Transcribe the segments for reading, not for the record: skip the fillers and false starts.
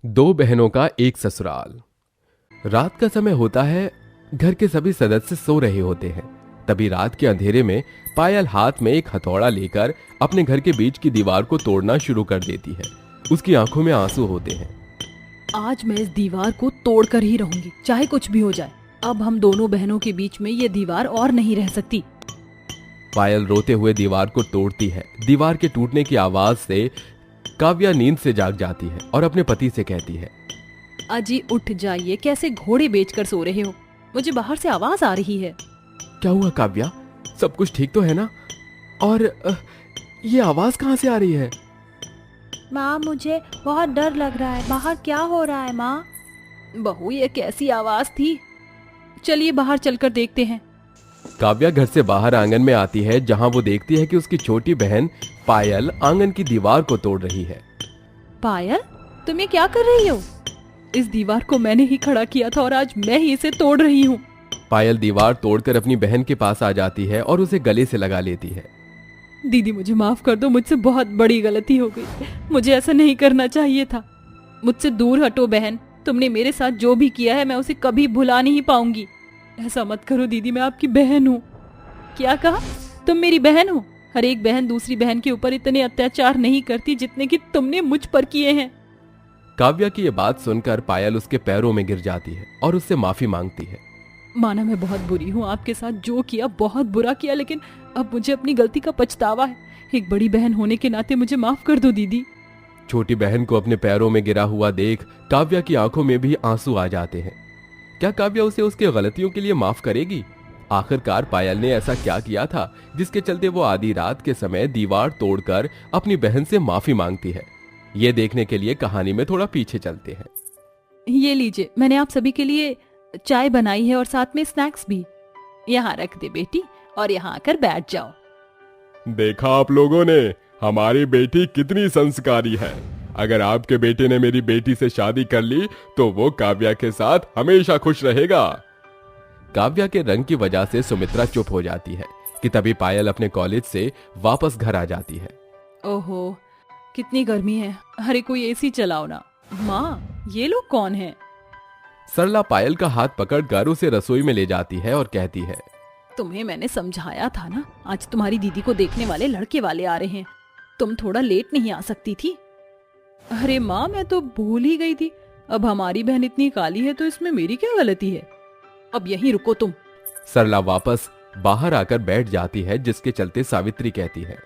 दो बहनों का एक ससुराल। रात का समय होता है। घर के सभी सदस्य सो रहे होते हैं। तभी रात के अंधेरे में पायल हाथ में एक हथौड़ा लेकर अपने घर के बीच की दीवार को तोड़ना शुरू कर देती है। उसकी आंखों में आंसू होते हैं। आज मैं इस दीवार को तोड़कर ही रहूंगी, चाहे कुछ भी हो जाए। अब हम दोनों बहनों के बीच में ये दीवार और नहीं रह सकती। पायल रोते हुए दीवार को तोड़ती है। दीवार के टूटने की आवाज से काव्या नींद से जाग जाती है और अपने पति से कहती है, अजी उठ जाइए, कैसे घोड़े बेचकर सो रहे हो? मुझे बाहर से आवाज आ रही है। क्या हुआ काव्या, सब कुछ ठीक तो है ना? और ये आवाज कहाँ से आ रही है? माँ, मुझे बहुत डर लग रहा है। बाहर क्या हो रहा है माँ? बहू, ये कैसी आवाज थी? चलिए बाहर चलकर देखते हैं। काव्या घर से बाहर आंगन में आती है, जहां वो देखती है कि उसकी छोटी बहन पायल आंगन की दीवार को तोड़ रही है। पायल, तुम ये क्या कर रही हो? इस दीवार को मैंने ही खड़ा किया था और आज मैं ही इसे तोड़ रही हूँ। पायल दीवार तोड़कर अपनी बहन के पास आ जाती है और उसे गले से लगा लेती है। दीदी, मुझे माफ कर दो, मुझसे बहुत बड़ी गलती हो गई। मुझे ऐसा नहीं करना चाहिए था। मुझसे दूर हटो बहन। तुमने मेरे साथ जो भी किया है मैं उसे कभी भुला नहीं पाऊंगी। ऐसा मत करो दीदी, मैं आपकी बहन हूँ। क्या कहा? तुम मेरी बहन हो? हर एक बहन दूसरी बहन के ऊपर इतने अत्याचार नहीं करती जितने कि तुमने मुझ पर किए हैं। काव्या की ये बात सुनकर पायल उसके पैरों में गिर जाती है और उससे माफी मांगती है। माना मैं बहुत बुरी हूँ, आपके साथ जो किया बहुत बुरा किया, लेकिन अब मुझे अपनी गलती का पछतावा है। एक बड़ी बहन होने के नाते मुझे माफ कर दो दीदी। छोटी बहन को अपने पैरों में गिरा हुआ देख काव्या की आंखों में भी आंसू आ जाते हैं। क्या काव्या उसे उसकी गलतियों के लिए माफ करेगी? आखिरकार पायल ने ऐसा क्या किया था जिसके चलते वो आधी रात के समय दीवार तोड़कर अपनी बहन से माफी मांगती है? ये देखने के लिए कहानी में थोड़ा पीछे चलते हैं। ये लीजिए, मैंने आप सभी के लिए चाय बनाई है और साथ में स्नैक्स भी। यहाँ रख दे बेटी और यहाँ आकर बैठ जाओ। देखा आप लोगों ने, हमारी बेटी कितनी संस्कारी है। अगर आपके बेटे ने मेरी बेटी से शादी कर ली तो वो काव्या के साथ हमेशा खुश रहेगा। काव्या के रंग की वजह से सुमित्रा चुप हो जाती है कि तभी पायल अपने कॉलेज से वापस घर आ जाती है। ओहो, कितनी गर्मी है। अरे कोई एसी चलाओ ना। माँ, ये लोग कौन हैं? सरला पायल का हाथ पकड़कर उसे रसोई में ले जाती है और कहती है, तुम्हें मैंने समझाया था ना, आज तुम्हारी दीदी को देखने वाले लड़के वाले आ रहे हैं। तुम थोड़ा लेट नहीं आ सकती थी? अरे माँ, मैं तो भूल ही गई थी। अब हमारी बहन इतनी काली है तो इसमें मेरी क्या गलती है? अब यहीं रुको तुम। सरला वापस बाहर आकर बैठ जाती है, जिसके चलते सावित्री कहती है,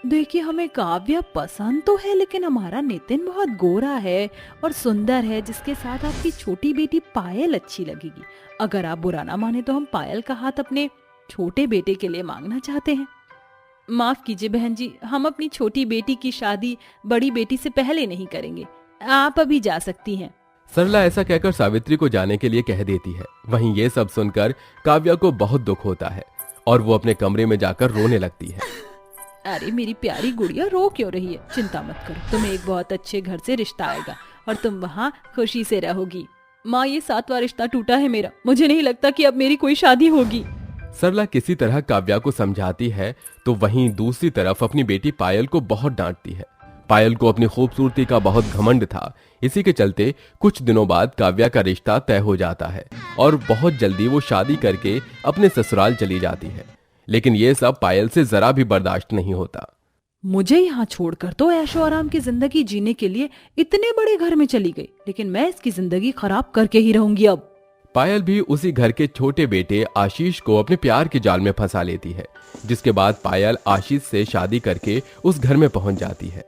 देखिए, हमें काव्या पसंद तो है, लेकिन हमारा नितिन बहुत गोरा है और सुंदर है, जिसके साथ आपकी छोटी बेटी पायल अच्छी लगेगी। अगर आप बुरा ना माने तो हम पायल का हाथ अपने छोटे बेटे के लिए मांगना चाहते हैं। माफ कीजिए बहन जी, हम अपनी छोटी बेटी की शादी बड़ी बेटी से पहले नहीं करेंगे। आप अभी जा सकती हैं। सरला ऐसा कहकर सावित्री को जाने के लिए कह देती है। वहीं ये सब सुनकर काव्या को बहुत दुख होता है और वो अपने कमरे में जाकर रोने लगती है। अरे मेरी प्यारी गुड़िया, रो क्यों रही है? चिंता मत करो, तुम्हें एक बहुत अच्छे घर से रिश्ता आएगा और तुम वहाँ खुशी से रहोगी। माँ, ये 7वां रिश्ता टूटा है मेरा। मुझे नहीं लगता कि अब मेरी कोई शादी होगी। सरला किसी तरह काव्या को समझाती है तो वहीं दूसरी तरफ अपनी बेटी पायल को बहुत डांटती है। पायल को अपनी खूबसूरती का बहुत घमंड था। इसी के चलते कुछ दिनों बाद काव्या का रिश्ता तय हो जाता है और बहुत जल्दी वो शादी करके अपने ससुराल चली जाती है। लेकिन ये सब पायल से जरा भी बर्दाश्त नहीं होता। मुझे यहाँ छोड़कर तो ऐशो आराम की जिंदगी जीने के लिए इतने बड़े घर में चली गई, लेकिन मैं इसकी जिंदगी खराब करके ही रहूंगी अब। पायल भी उसी घर के छोटे बेटे आशीष को अपने प्यार के जाल में फंसा लेती है, जिसके बाद पायल आशीष से शादी करके उस घर में पहुंच जाती है।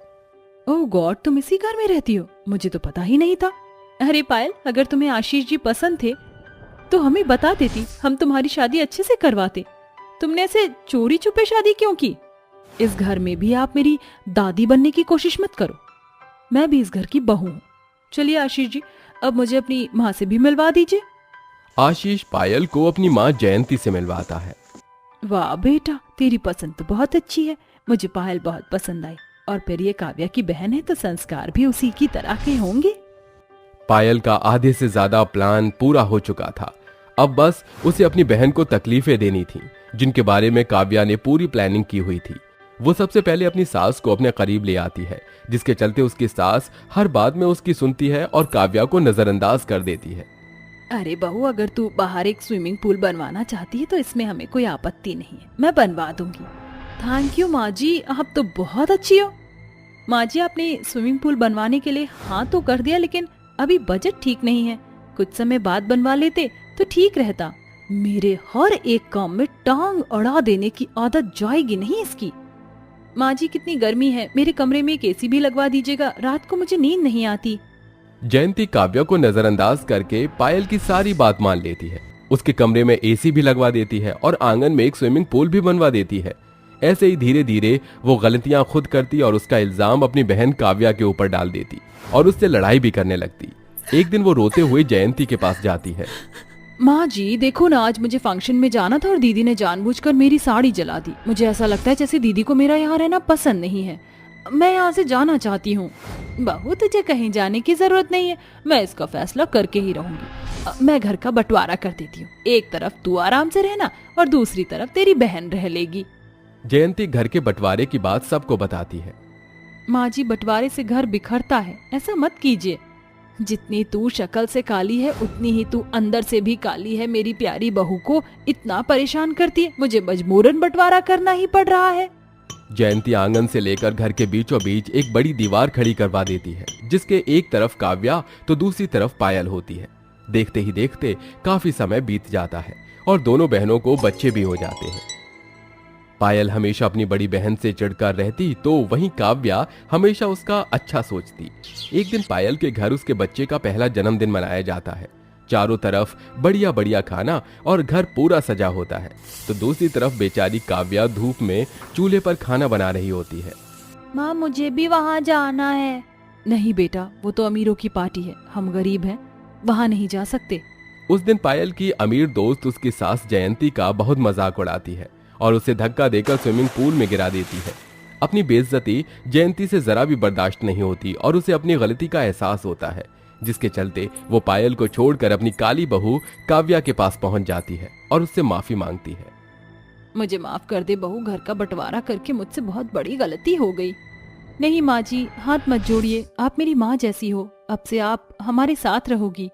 ओह गॉड, तुम इसी घर में रहती हो? मुझे तो पता ही नहीं था। अरे पायल, अगर तुम्हें आशीष जी पसंद थे तो हमें बता देती, हम तुम्हारी शादी अच्छे से करवाते। तुमने ऐसे चोरी छुपे शादी क्यों की? इस घर में भी आप मेरी दादी बनने की कोशिश मत करो। मैं भी इस घर की बहू हूँ। चलिए आशीष जी, अब मुझे अपनी माँ से भी मिलवा दीजिए। आशीष पायल को अपनी माँ जयंती से मिलवाता है। वाह बेटा, तेरी पसंद तो बहुत अच्छी है। मुझे पायल बहुत पसंद आई और फिर ये काव्या की बहन है तो संस्कार भी उसी की तरह के होंगे। पायल का आधे से ज्यादा प्लान पूरा हो चुका था। अब बस उसे अपनी बहन को तकलीफें देनी थी, जिनके बारे में काव्या ने पूरी प्लानिंग की हुई थी। वो सबसे पहले अपनी सास को अपने करीब ले आती है, जिसके चलते उसकी सास हर बात में उसकी सुनती है और काव्या को नजरअंदाज कर देती है। अरे बहू, अगर तू बाहर एक स्विमिंग पूल बनवाना चाहती है तो इसमें हमें कोई आपत्ति नहीं है, मैं बनवा दूंगी। थैंक यू माँ जी, आप तो बहुत अच्छी हो। माँ जी, आपने स्विमिंग पूल बनवाने के लिए हाँ तो कर दिया, लेकिन अभी बजट ठीक नहीं है, कुछ समय बाद बनवा लेते तो ठीक रहता। मेरे हर एक काम में टांग अड़ा देने की आदत जाएगी नहीं इसकी। माँ जी, कितनी गर्मी है, मेरे कमरे में एक एसी भी लगवा दीजिएगा, रात को मुझे नींद नहीं आती। जयंती काव्या को नजरअंदाज करके पायल की सारी बात मान लेती है। उसके कमरे में एसी भी लगवा देती है और आंगन में एक स्विमिंग पूल भी बनवा देती है। ऐसे ही धीरे धीरे वो गलतियां खुद करती और उसका इल्जाम अपनी बहन काव्या के ऊपर डाल देती और उससे लड़ाई भी करने लगती। एक दिन वो रोते हुए जयंती के पास जाती है। माँ जी देखो ना, आज मुझे फंक्शन में जाना था और दीदी ने जानबूझकर मेरी साड़ी जला दी। मुझे ऐसा लगता है जैसे दीदी को मेरा यहाँ रहना पसंद नहीं है। मैं यहाँ से जाना चाहती हूँ। बहू, तुझे कहीं जाने की जरूरत नहीं है, मैं इसका फैसला करके ही रहूंगी। मैं घर का बंटवारा कर देती हूँ, एक तरफ तू आराम से रहना और दूसरी तरफ तेरी बहन रह लेगी। जयंती घर के बंटवारे की बात सबको बताती है। माँ जी, बंटवारे से घर बिखरता है, ऐसा मत कीजिए। जितनी तू शक्ल से काली है उतनी ही तू अंदर से भी काली है। मेरी प्यारी बहू को इतना परेशान करती है, मुझे मजबूरन बंटवारा करना ही पड़ रहा है। जयंती आंगन से लेकर घर के बीचों बीच एक बड़ी दीवार खड़ी करवा देती है, जिसके एक तरफ काव्या तो दूसरी तरफ पायल होती है। देखते ही देखते काफी समय बीत जाता है और दोनों बहनों को बच्चे भी हो जाते हैं। पायल हमेशा अपनी बड़ी बहन से चिढ़कर रहती, तो वहीं काव्या हमेशा उसका अच्छा सोचती। एक दिन पायल के घर उसके बच्चे का पहला जन्मदिन मनाया जाता है। चारों तरफ बढ़िया बढ़िया खाना और घर पूरा सजा होता है, तो दूसरी तरफ बेचारी काव्या धूप में चूल्हे पर खाना बना रही होती है। माँ, मुझे भी वहाँ जाना है। नहीं बेटा, वो तो अमीरों की पार्टी है, हम गरीब हैं, वहाँ नहीं जा सकते। उस दिन पायल की अमीर दोस्त उसकी सास जयंती का बहुत मजाक उड़ाती है और उसे धक्का देकर स्विमिंग पूल में गिरा देती है। अपनी बेइज्जती जयंती से जरा भी बर्दाश्त नहीं होती और उसे अपनी गलती का एहसास होता है, जिसके चलते वो पायल को छोड़कर अपनी काली बहू काव्या के पास पहुंच जाती है और उससे माफी मांगती है। मुझे माफ कर दे बहू, घर का बंटवारा करके मुझसे बहुत बड़ी गलती हो गई। नहीं माँ जी, हाथ मत जोड़िए, आप मेरी माँ जैसी हो, अब से आप हमारे साथ रहोगी।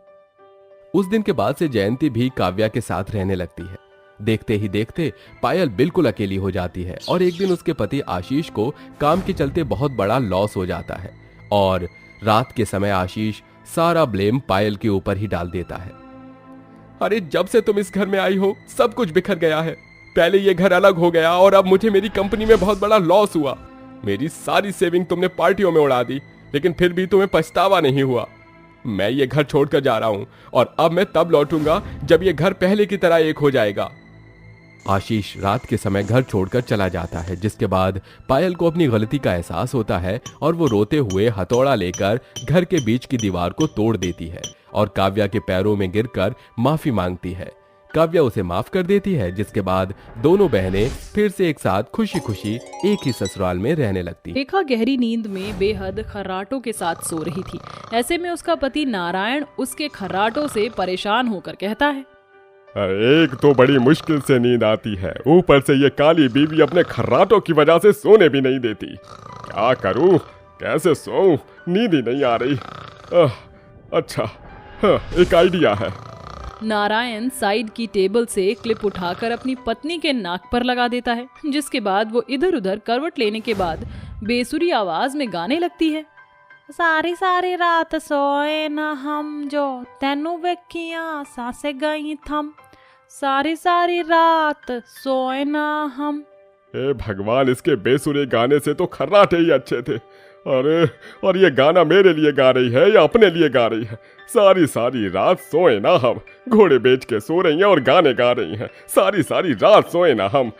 उस दिन के बाद से जयंती भी काव्या के साथ रहने लगती है। देखते ही देखते पायल बिल्कुल अकेली हो जाती है और एक दिन उसके पति आशीष को काम के चलते बहुत बड़ा लॉस हो जाता है और रात के समय आशीष सारा ब्लेम पायल के ऊपर ही डाल देता है। अरे, जब से तुम इस घर में आई हो सब कुछ बिखर गया है। पहले ये घर अलग हो गया और अब मुझे मेरी कंपनी में बहुत बड़ा लॉस हुआ। मेरी सारी सेविंग तुमने पार्टियों में उड़ा दी, लेकिन फिर भी तुम्हें पछतावा नहीं हुआ। मैं ये घर छोड़कर जा रहा हूं और अब मैं तब लौटूंगा जब ये घर पहले की तरह एक हो जाएगा। आशीष रात के समय घर छोड़कर चला जाता है, जिसके बाद पायल को अपनी गलती का एहसास होता है और वो रोते हुए हथौड़ा लेकर घर के बीच की दीवार को तोड़ देती है और काव्या के पैरों में गिरकर माफी मांगती है। काव्या उसे माफ कर देती है, जिसके बाद दोनों बहनें फिर से एक साथ खुशी खुशी एक ही ससुराल में रहने लगती। रेखा गहरी नींद में बेहद खर्राटों के साथ सो रही थी। ऐसे में उसका पति नारायण उसके खर्राटों से परेशान होकर कहता है, एक तो बड़ी मुश्किल से नींद आती है, ऊपर से ये काली बीवी अपने खर्राटों की वजह से सोने भी नहीं देती। क्या करूं, कैसे सोऊं, नींद ही नहीं आ रही। अच्छा, एक आइडिया है। नारायण साइड की टेबल से क्लिप उठाकर अपनी पत्नी के नाक पर लगा देता है, जिसके बाद वो इधर उधर करवट लेने के बाद बेसुरी आवाज में गाने लगती है। सारी सारी रात सोए ना हम, जो तेनू वेखियां सांसे गई थम। सारी सारी रात सोए ना हम। ए भगवान, इसके बेसुरे गाने से तो खर्राटे ही अच्छे थे। अरे, और ये गाना मेरे लिए गा रही है या अपने लिए गा रही है? सारी सारी रात सोए ना हम, घोड़े बेच के सो रही हैं और गाने गा रही हैं। सारी सारी रात सोए ना हम।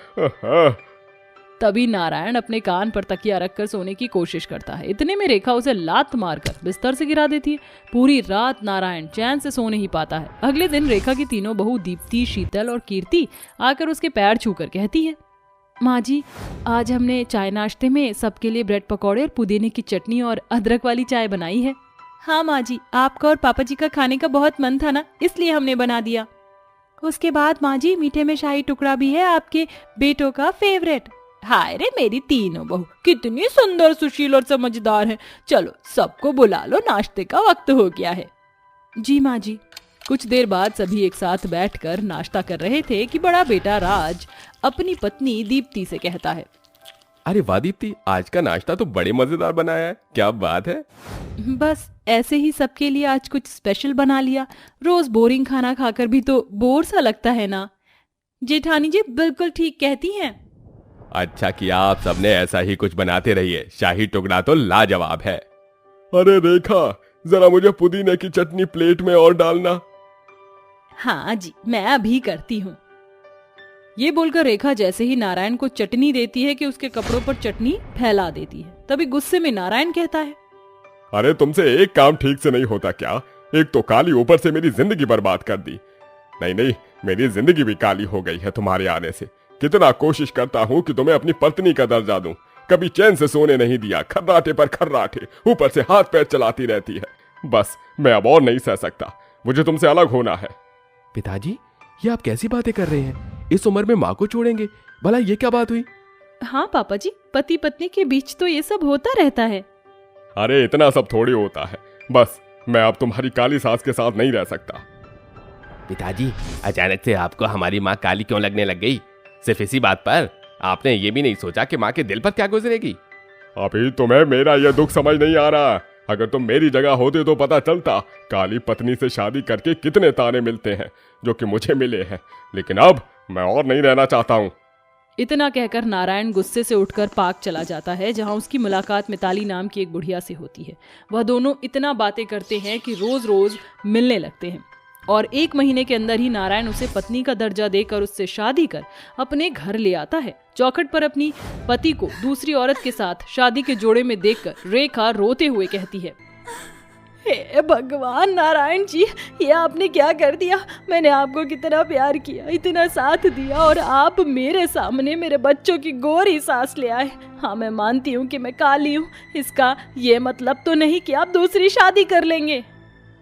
तभी नारायण अपने कान पर तकिया रखकर सोने की कोशिश करता है। इतने में रेखा उसे लात मारकर बिस्तर से गिरा देती है। पूरी रात नारायण चैन से सो नहीं पाता है। अगले दिन रेखा की तीनों बहू दीप्ति, शीतल और कीर्ति आकर उसके पैर छूकर कहती है, माँ जी, आज हमने चाय नाश्ते में सबके लिए ब्रेड पकौड़े और पुदीने की चटनी और अदरक वाली चाय बनाई है। हाँ माँ जी, आपका और पापा जी का खाने का बहुत मन था ना, इसलिए हमने बना दिया। उसके बाद माँ जी, मीठे में शाही टुकड़ा भी है, आपके बेटों का फेवरेट। हाय रे मेरी तीनों बहू कितनी सुंदर, सुशील और समझदार हैं। चलो सबको बुला लो, नाश्ते का वक्त हो गया है। जी माँ जी। कुछ देर बाद सभी एक साथ बैठकर नाश्ता कर रहे थे कि बड़ा बेटा राज अपनी पत्नी दीप्ति से कहता है, अरे वाह दीप्ति, आज का नाश्ता तो बड़े मजेदार बनाया है, क्या बात है। बस ऐसे ही सबके लिए आज कुछ स्पेशल बना लिया। रोज बोरिंग खाना खाकर भी तो बोर सा लगता है ना। जेठानी जी बिल्कुल ठीक कहती हैं। अच्छा किया, आप सबने ऐसा ही कुछ बनाते रहिए, शाही टुकड़ा तो लाजवाब है। अरे रेखा, जरा मुझे पुदीने की चटनी प्लेट में और डालना। हाँ जी, मैं अभी करती हूँ। ये बोलकर रेखा जैसे ही नारायण को चटनी देती है कि उसके कपड़ों पर चटनी फैला देती है। तभी गुस्से में नारायण कहता है, अरे तुमसे एक काम ठीक से नहीं होता क्या? एक तो काली ऊपर से मेरी जिंदगी बर्बाद कर दी। नहीं, मेरी जिंदगी भी काली हो गई है तुम्हारे आने से। कितना कोशिश करता हूँ कि तुम्हें अपनी पत्नी का दर्जा दूं, कभी चैन से सोने नहीं दिया, खर्राटे पर खर्राटे, ऊपर से हाथ पैर चलाती रहती है। बस मैं अब और नहीं सह सकता, मुझे तुमसे अलग होना है। पिताजी, ये आप कैसी बातें कर रहे हैं? इस उम्र में माँ को छोड़ेंगे? भला ये क्या बात हुई? हाँ पापा जी, पति पत्नी के बीच तो ये सब होता रहता है। अरे इतना सब थोड़ी होता है। बस मैं अब तुम्हारी काली सास के साथ नहीं रह सकता। पिताजी, अचानक से आपको हमारी माँ काली क्यों लगने लग गई? सिर्फ इसी बात पर? आपने ये भी नहीं सोचा कि माँ के दिल पर क्या गुजरेगी? अभी तुम्हें मेरा यह दुख समझ नहीं आ रहा। अगर तुम मेरी जगह होते तो पता चलता काली पत्नी से शादी करके कितने ताने मिलते हैं जो कि मुझे मिले हैं। लेकिन अब मैं और नहीं रहना चाहता हूँ। इतना कहकर नारायण गुस्से से उठकर पार्क चला जाता है, जहां उसकी मुलाकात मिताली नाम की एक बुढ़िया से होती है। वह दोनों इतना बातें करते हैं कि रोज रोज मिलने लगते हैं और 1 महीने के अंदर ही नारायण उसे पत्नी का दर्जा देकर उससे शादी कर अपने घर ले आता है। चौखट पर अपनी पति को दूसरी औरत के साथ शादी के जोड़े में देखकर रेखा रोते हुए कहती है, हे भगवान नारायण जी, ये आपने क्या कर दिया? मैंने आपको कितना प्यार किया, इतना साथ दिया, और आप मेरे सामने मेरे बच्चों की गोरी सांस ले आए। हाँ, मैं मानती हूँ कि मैं काली हूँ, इसका ये मतलब तो नहीं कि आप दूसरी शादी कर लेंगे।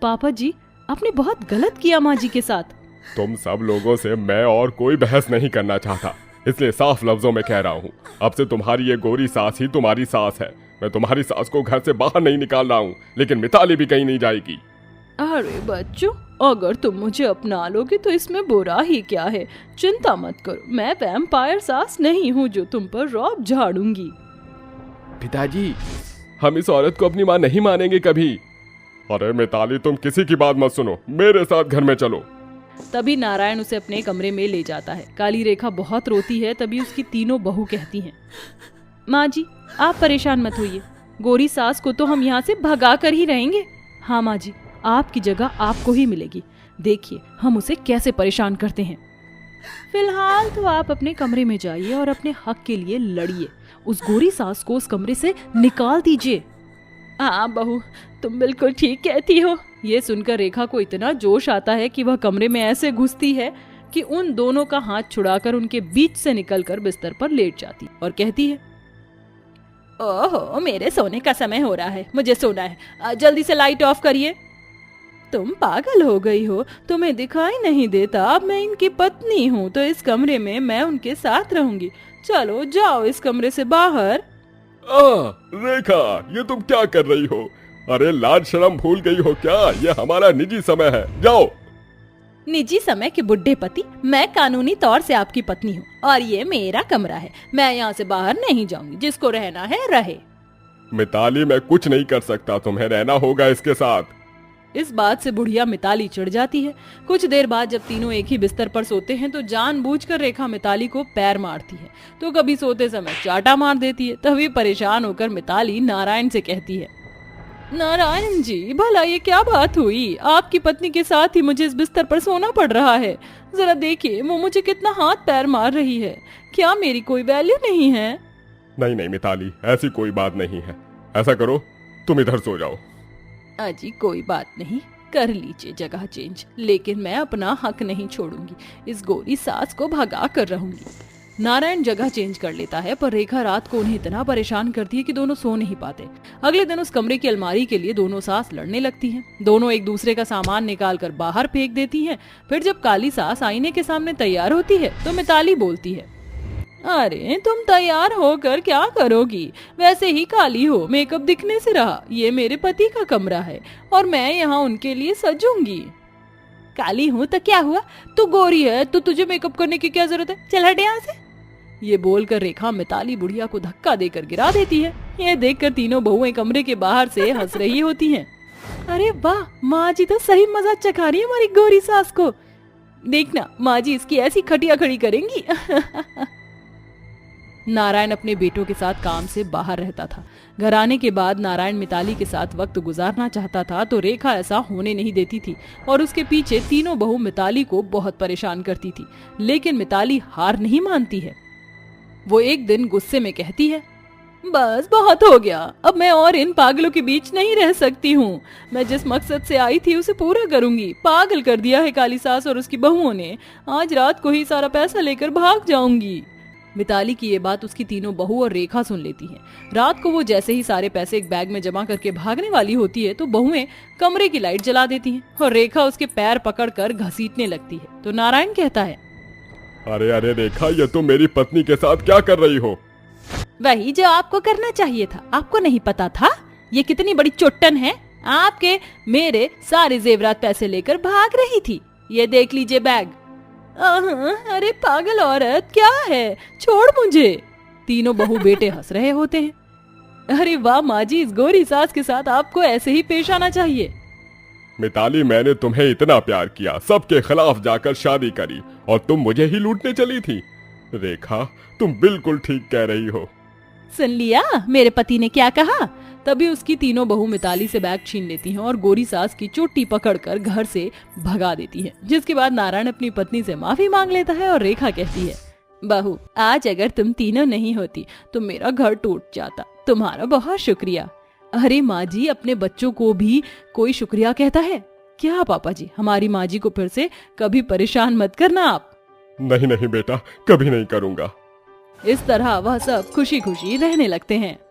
पापा जी, आपने बहुत गलत किया माँ जी के साथ। तुम सब लोगों से मैं और कोई बहस नहीं करना चाहता, इसलिए साफ लफ्जों में कह रहा हूँ, अब से तुम्हारी ये गोरी सास ही तुम्हारी सास है। मैं तुम्हारी सास को घर से बाहर नहीं निकाल रहा हूँ, लेकिन मिताली भी कहीं नहीं जाएगी। अरे बच्चों, अगर तुम मुझे अपना लोगे तो इसमें बुरा ही क्या है? चिंता मत करो, मैं वैम्पायर सास नहीं हूँ जो तुम पर रौब झाड़ूंगी। पिताजी, हम इस औरत को अपनी माँ नहीं मानेंगे कभी। अरे मिताली, तुम किसी की बात मत सुनो, मेरे साथ घर में चलो। तभी नारायण उसे अपने कमरे में ले जाता है। काली रेखा बहुत रोती है। तभी उसकी तीनों बहू कहती हैं, माँ जी आप परेशान मत होइए, गोरी सास को तो हम यहाँ से भगा कर ही रहेंगे। हाँ माँ जी, आपकी जगह आपको ही मिलेगी, देखिए हम उसे कैसे परेशान करते हैं। फिलहाल तो आप अपने कमरे में जाइए और अपने हक के लिए लड़िए, उस गोरी सास को उस कमरे से निकाल दीजिए। हाँ बहू, तुम बिल्कुल ठीक कहती हो। ये सुनकर रेखा को इतना जोश आता है कि वह कमरे में ऐसे घुसती है कि उन दोनों का हाथ छुड़ाकर उनके बीच से निकलकर बिस्तर पर लेट जाती और कहती है, ओहो, मेरे सोने का समय हो रहा है, मुझे सोना है, जल्दी से लाइट ऑफ करिए। तुम पागल हो गई हो, तुम्हें दिखाई नहीं देता? अब मैं इनकी पत्नी हूँ तो इस कमरे में मैं उनके साथ रहूंगी। चलो जाओ इस कमरे से बाहर। रेखा, ये तुम क्या कर रही हो? अरे लाज शर्म भूल गई हो क्या? ये हमारा निजी समय है, जाओ। निजी समय के बुड्ढे पति, मैं कानूनी तौर से आपकी पत्नी हूँ और ये मेरा कमरा है, मैं यहाँ से बाहर नहीं जाऊंगी, जिसको रहना है रहे। मिताली, मैं कुछ नहीं कर सकता, तुम्हें रहना होगा इसके साथ। इस बात से बुढ़िया मिताली चिढ़ जाती है। कुछ देर बाद जब तीनों एक ही बिस्तर पर सोते हैं तो जानबूझकर रेखा मिताली को पैर मारती है, तो कभी सोते समय चाटा मार देती है। तभी परेशान होकर मिताली नारायण से कहती है, नारायण जी, भला ये क्या बात हुई? आपकी पत्नी के साथ ही मुझे इस बिस्तर पर सोना पड़ रहा है। जरा देखिए वो मुझे कितना हाथ पैर मार रही है, क्या मेरी कोई वैल्यू नहीं है? नहीं मिताली, ऐसी कोई बात नहीं है। ऐसा करो, तुम इधर सो जाओ। अजी कोई बात नहीं, कर लीजिए जगह चेंज, लेकिन मैं अपना हक नहीं छोड़ूंगी, इस गोरी सास को भगा कर रहूंगी। नारायण जगह चेंज कर लेता है, पर रेखा रात को उन्हें इतना परेशान करती है कि दोनों सो नहीं पाते। अगले दिन उस कमरे की अलमारी के लिए दोनों सास लड़ने लगती हैं। दोनों एक दूसरे का सामान निकाल कर बाहर फेंक देती हैं। फिर जब काली सास आईने के सामने तैयार होती है तो मिताली बोलती है, अरे तुम तैयार होकर क्या करोगी? वैसे ही काली हो, मेकअप दिखने से रहा। ये मेरे पति का कमरा है और मैं यहाँ उनके लिए सजूंगी। काली हूँ तो क्या हुआ, तू गोरी है तो तुझे मेकअप करने की क्या जरूरत है, चल हट यहाँ से। ये बोलकर रेखा मिताली बुढ़िया को धक्का देकर गिरा देती है। ये देखकर तीनों बहुएं कमरे के बाहर से हंस रही होती हैं। अरे वाह, माँ जी तो सही मजाक चखा रही है हमारी गोरी सास को। देखना माँ जी इसकी ऐसी खटिया खड़ी करेंगी। नारायण अपने बेटों के साथ काम से बाहर रहता था। घर आने के बाद नारायण मिताली के साथ वक्त गुजारना चाहता था तो रेखा ऐसा होने नहीं देती थी और उसके पीछे तीनों बहू मिताली को बहुत परेशान करती थी। लेकिन मिताली हार नहीं मानती है। वो एक दिन गुस्से में कहती है, बस बहुत हो गया, अब मैं और इन पागलों के बीच नहीं रह सकती हूँ। मैं जिस मकसद से आई थी उसे पूरा करूंगी। पागल कर दिया है काली सास और उसकी बहुओं ने। आज रात को ही सारा पैसा लेकर भाग जाऊंगी। मिताली की ये बात उसकी तीनों बहू और रेखा सुन लेती हैं। रात को वो जैसे ही सारे पैसे एक बैग में जमा करके भागने वाली होती है तो बहुएं कमरे की लाइट जला देती हैं और रेखा उसके पैर पकड़कर घसीटने लगती है। तो नारायण कहता है, अरे अरे रेखा, ये तुम मेरी पत्नी के साथ क्या कर रही हो? वही जो आपको करना चाहिए था। आपको नहीं पता था ये कितनी बड़ी चुट्टन है? आपके मेरे सारे जेवरात पैसे लेकर भाग रही थी। ये देख लीजिए बैग। अरे पागल औरत, क्या है, छोड़ मुझे। तीनों बहू बेटे हंस रहे होते हैं। अरे वाह माँ जी, इस गोरी सास के साथ आपको ऐसे ही पेश आना चाहिए। मिताली, मैंने तुम्हें इतना प्यार किया, सबके खिलाफ जाकर शादी करी और तुम मुझे ही लूटने चली थी। रेखा, तुम बिल्कुल ठीक कह रही हो। सुन लिया मेरे पति ने क्या कहा? तभी उसकी तीनों बहू मिताली से बैग छीन लेती हैं और गोरी सास की चोटी पकड़कर घर से भगा देती हैं। जिसके बाद नारायण अपनी पत्नी से माफी मांग लेता है और रेखा कहती है, बहू आज अगर तुम तीनों नहीं होती तो मेरा घर टूट जाता। तुम्हारा बहुत शुक्रिया। अरे माँ जी, अपने बच्चों को भी कोई शुक्रिया कहता है क्या? पापा जी, हमारी माँ जी को फिर से कभी परेशान मत करना आप। नहीं नहीं बेटा, कभी नहीं करूँगा। इस तरह वह सब खुशी खुशी रहने लगते हैं।